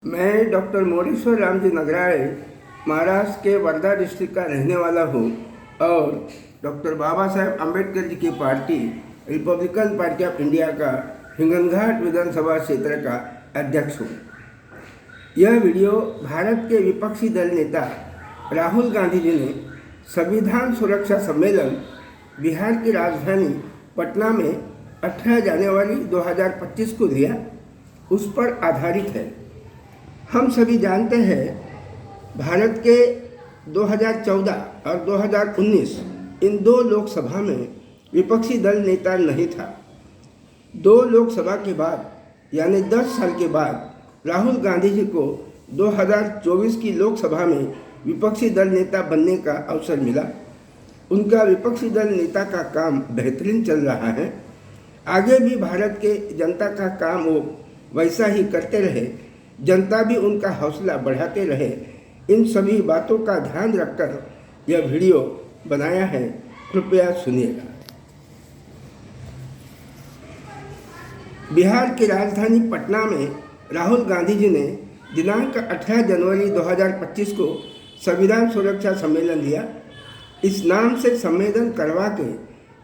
मैं डॉक्टर मोरेश्वर रामजी नगराळे महाराष्ट्र के वर्धा डिस्ट्रिक्ट का रहने वाला हूँ और डॉक्टर बाबा साहेब अम्बेडकर जी की party Republican party of India का हिंगनघाट विधानसभा क्षेत्र का अध्यक्ष हूँ। यह वीडियो भारत के विपक्षी दल नेता राहुल गांधी जी ने संविधान सुरक्षा सम्मेलन बिहार की राजधानी पटना में 18 जनवरी 2025 को लिया, उस पर आधारित है। हम सभी जानते हैं भारत के 2014 और 2019 इन दो लोकसभा में विपक्षी दल नेता नहीं था। दो लोकसभा के बाद यानी 10 साल के बाद राहुल गांधी जी को 2024 की लोकसभा में विपक्षी दल नेता बनने का अवसर मिला। उनका विपक्षी दल नेता का काम बेहतरीन चल रहा है। आगे भी भारत के जनता का काम वो वैसा ही करते रहे, जनता भी उनका हौसला बढ़ाते रहे। इन सभी बातों का ध्यान रखकर यह वीडियो बनाया है, कृपया सुनिएगा। बिहार की राजधानी पटना में राहुल गांधी जी ने दिनांक 18 जनवरी 2025 को संविधान सुरक्षा सम्मेलन लिया। इस नाम से सम्मेलन करवा के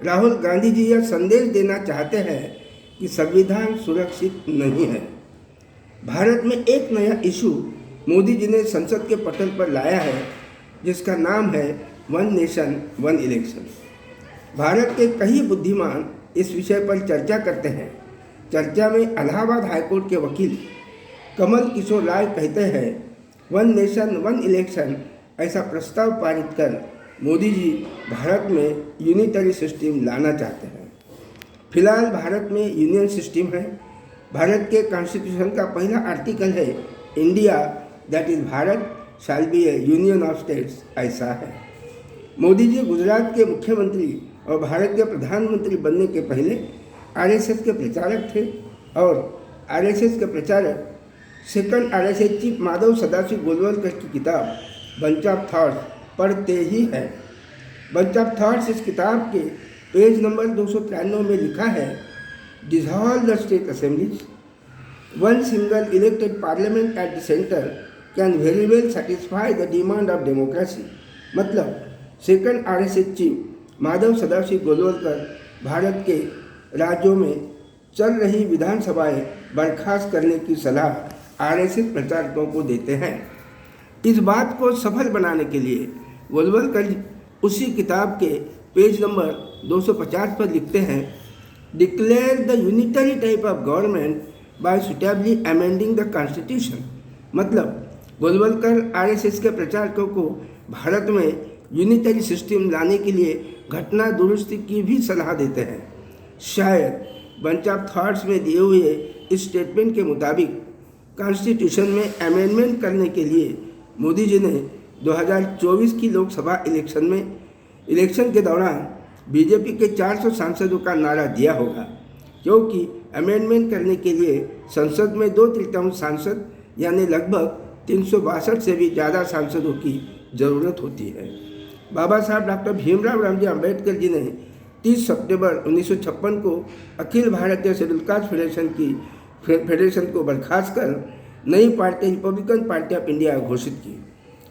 राहुल गांधी जी यह संदेश देना चाहते हैं कि संविधान सुरक्षित नहीं है। भारत में एक नया इशू मोदी जी ने संसद के पटल पर लाया है, जिसका नाम है one nation one election. Bharat के कई बुद्धिमान इस विषय पर चर्चा करते हैं। चर्चा में इलाहाबाद हाईकोर्ट के वकील कमल किशोर राय कहते हैं, वन नेशन वन इलेक्शन ऐसा प्रस्ताव पारित कर मोदी जी भारत में यूनिटरी सिस्टम लाना चाहते हैं। फिलहाल भारत में यूनियन सिस्टम है। भारत के कॉन्स्टिट्यूशन का पहला आर्टिकल है, India that is Bharat shall be A union of states, ऐसा है। मोदी जी गुजरात के मुख्यमंत्री और भारत के प्रधानमंत्री बनने के पहले आरएसएस के प्रचारक थे और आरएसएस के प्रचारक second RSS chief Madhav Sadashiv Golwalkar की किताब बंच ऑफ थॉट्स पढ़ते ही है। बंच ऑफ थॉट्स इस किताब के पेज नंबर 293 में लिखा है, dissolve the state assemblies, one single elected parliament at the center can very well satisfy the demand of democracy। मतलब second RSS chief Madhav Sadashiv Golwalkar Bharat के राज्यों में चल रही विधानसभाएं बर्खास्त करने की सलाह आरएसएस प्रचारकों को देते हैं। इस बात को सफल बनाने के लिए गोलवलकर उसी किताब के पेज नंबर 250 पर लिखते हैं, declare the unitary type of government by suitably amending the constitution. मतलब गोलवलकर आरएसएस के प्रचारकों को भारत में यूनिटरी सिस्टम लाने के लिए घटना दुरुस्ती की भी सलाह देते हैं। शायद बंच ऑफ थॉट्स में दिए हुए इस स्टेटमेंट के मुताबिक कॉन्स्टिट्यूशन में अमेंडमेंट करने के लिए मोदी जी ने 2024 की लोकसभा इलेक्शन के दौरान बीजेपी के 400 सांसदों का नारा दिया होगा, क्योंकि अमेंडमेंट करने के लिए संसद में 2/3 सांसद यानी लगभग 362 से भी ज़्यादा सांसदों की ज़रूरत होती है। बाबा साहब डॉक्टर भीमराव रामजी अम्बेडकर जी ने 30 सितंबर 1956 को Akhil Bharatiya schedule caste federation को बर्खास्त कर नई party Republican party of India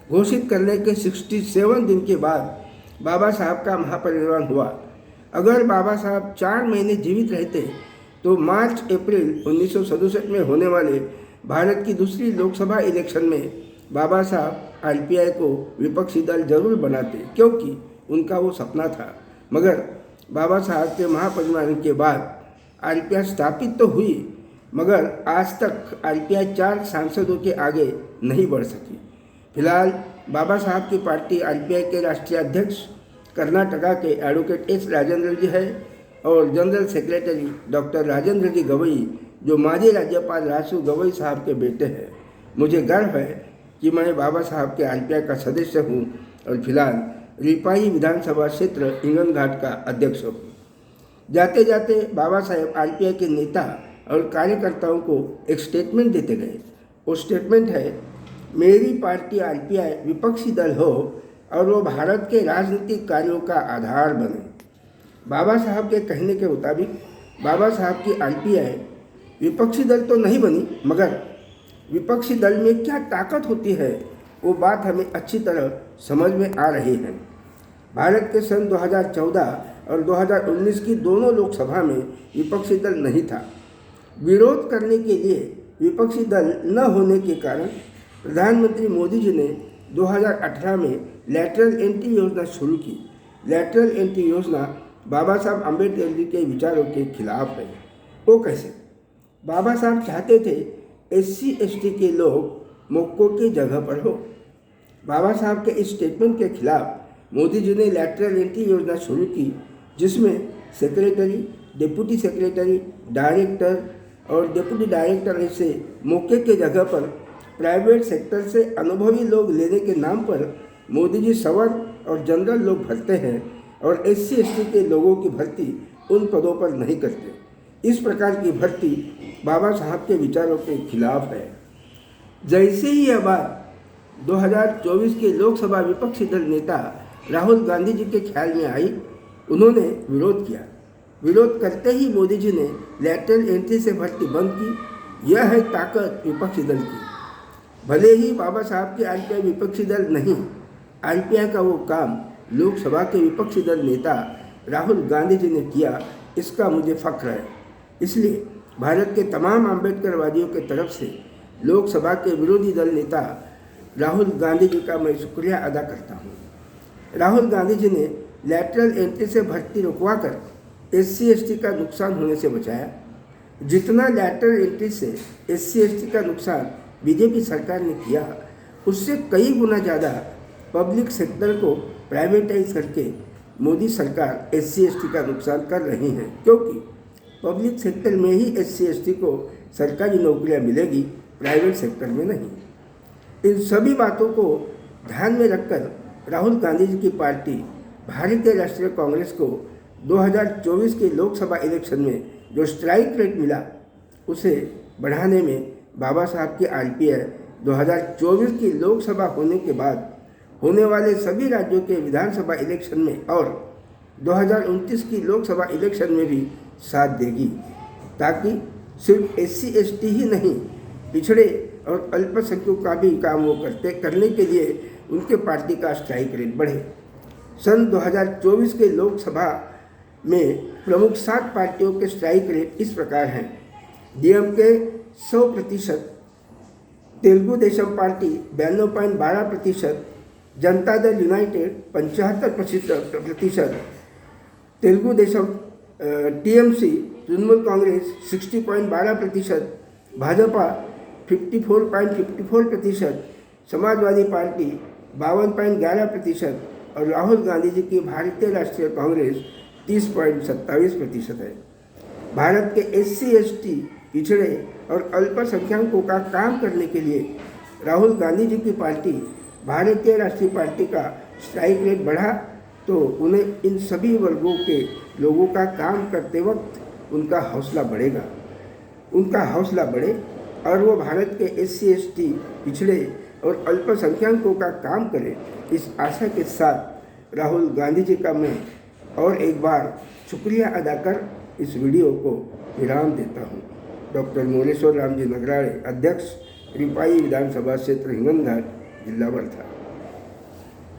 घोषित करने के 67 दिन के बाद बाबा साहब का महापरिनिर्वाण हुआ। अगर बाबा साहब 4 महीने जीवित रहते तो मार्च अप्रैल 1967 में होने वाले भारत की दूसरी लोकसभा इलेक्शन में बाबा साहब आरपीआई को विपक्षी दल जरूर बनाते, क्योंकि उनका वो सपना था। मगर बाबा साहब के महापरिनिर्वाण के बाद आरपीआई स्थापित तो हुई, मगर आज तक आरपीआई 4 सांसदों के आगे नहीं बढ़ सकी। फिलहाल बाबा साहब की पार्टी आरपीआई के राष्ट्रीय अध्यक्ष कर्नाटका के एडवोकेट एस राजेंद्र जी है और जनरल सेक्रेटरी डॉक्टर राजेंद्र जी गवई, जो माजी राज्यपाल रासू गवई साहब के बेटे हैं। मुझे गर्व है कि मैं बाबा साहब के आरपीआई का सदस्य हूँ और फिलहाल रिपाही विधानसभा क्षेत्र हिंगनघाट का अध्यक्ष हूँ। जाते जाते बाबा साहेब आरपीआई के नेता और कार्यकर्ताओं को एक स्टेटमेंट देते गए। वो स्टेटमेंट है, मेरी पार्टी आरपीआई विपक्षी दल हो और वो भारत के राजनीतिक कार्यों का आधार बने। बाबा साहब के कहने के मुताबिक बाबा साहब की आरपीआई विपक्षी दल तो नहीं बनी, मगर विपक्षी दल में क्या ताकत होती है वो बात हमें अच्छी तरह समझ में आ रही है। भारत के सन 2014 और 2019 की दोनों लोकसभा में विपक्षी दल नहीं था। विरोध करने के लिए विपक्षी दल न होने के कारण प्रधानमंत्री मोदी जी ने 2018 में लैटरल एंट्री योजना शुरू की। लैटरल एंट्री योजना बाबा साहब अम्बेडकर जी के विचारों के खिलाफ है। वो कैसे? बाबा साहब चाहते थे SC/ST के लोग मोक्को की जगह पर हो। बाबा साहब के इस स्टेटमेंट के खिलाफ मोदी जी ने लैटरल एंट्री योजना शुरू की, जिसमें सेक्रेटरी, डिप्टी सेक्रेटरी, डायरेक्टर और डिप्टी डायरेक्टर ऐसे मौके के जगह पर प्राइवेट सेक्टर से अनुभवी लोग लेने के नाम पर मोदी जी सवर और जनरल लोग भरते हैं और SC/ST के लोगों की भर्ती उन पदों पर नहीं करते। इस प्रकार की भर्ती बाबा साहब के विचारों के खिलाफ है। जैसे ही यह बात 2024 के लोकसभा विपक्षी दल नेता राहुल गांधी जी के ख्याल में आई, उन्होंने विरोध किया। विरोध करते ही मोदी जी ने लैटरल एंट्री से भर्ती बंद की। यह है ताकत विपक्षी दल की। भले ही बाबा साहब के RPI विपक्षी दल नहीं, RPI का वो काम लोकसभा के विपक्षी दल नेता राहुल गांधी जी ने किया, इसका मुझे फख्र है। इसलिए भारत के तमाम अम्बेडकरवादियों के तरफ से लोकसभा के विरोधी दल नेता राहुल गांधी जी का मैं शुक्रिया अदा करता हूँ। राहुल गांधी जी ने लैटरल एंट्री से भर्ती रुकवाकर SC/ST का नुकसान होने से बचाया। जितना लैटरल एंट्री से SC/ST का नुकसान बीजेपी सरकार ने किया, उससे कई गुना ज़्यादा पब्लिक सेक्टर को प्राइवेटाइज करके मोदी सरकार SC/ST का नुकसान कर रही है, क्योंकि पब्लिक सेक्टर में ही SC/ST को सरकारी नौकरियां मिलेगी, प्राइवेट सेक्टर में नहीं। इन सभी बातों को ध्यान में रखकर राहुल गांधी जी की पार्टी भारतीय राष्ट्रीय कांग्रेस को 2024 के लोकसभा इलेक्शन में जो स्ट्राइक रेट मिला, उसे बढ़ाने में बाबा साहब की RPI 2024 की लोकसभा होने के बाद होने वाले सभी राज्यों के विधानसभा इलेक्शन में और 2029 की लोकसभा इलेक्शन में भी साथ देगी, ताकि सिर्फ SC/ST ही नहीं, पिछड़े और अल्पसंख्यकों का भी काम वो करने के लिए उनके पार्टी का स्ट्राइक रेट बढ़े। सन 2024 के लोकसभा में प्रमुख 7 पार्टियों के स्ट्राइक रेट इस प्रकार हैं। DMK 100%, Telugu Desam party 92.12%, Janata Dal United 75%, Telugu Desam TMC Trinamool Congress 60.12%, Bhajpa 54.54%, Samajwadi party 52.11% और राहुल गांधी जी की भारतीय राष्ट्रीय कांग्रेस 30.27% है। भारत के SC/ST, पिछड़े और अल्पसंख्यकों का काम करने के लिए राहुल गांधी जी की पार्टी भारतीय राष्ट्रीय पार्टी का स्ट्राइक रेट बढ़ा, तो उन्हें इन सभी वर्गों के लोगों का काम करते वक्त उनका हौसला बढ़ेगा। उनका हौसला बढ़े और वो भारत के SC/ST, पिछड़े और अल्पसंख्यकों का काम करें, इस आशा के साथ राहुल गांधी जी का मैं और एक बार शुक्रिया अदा कर इस वीडियो को विराम देता हूँ। डॉक्टर मोलेश्वर राम जी नगराळे, अध्यक्ष, रिपाई विधानसभा क्षेत्र, हिंगनघाट, जिला वर्धा।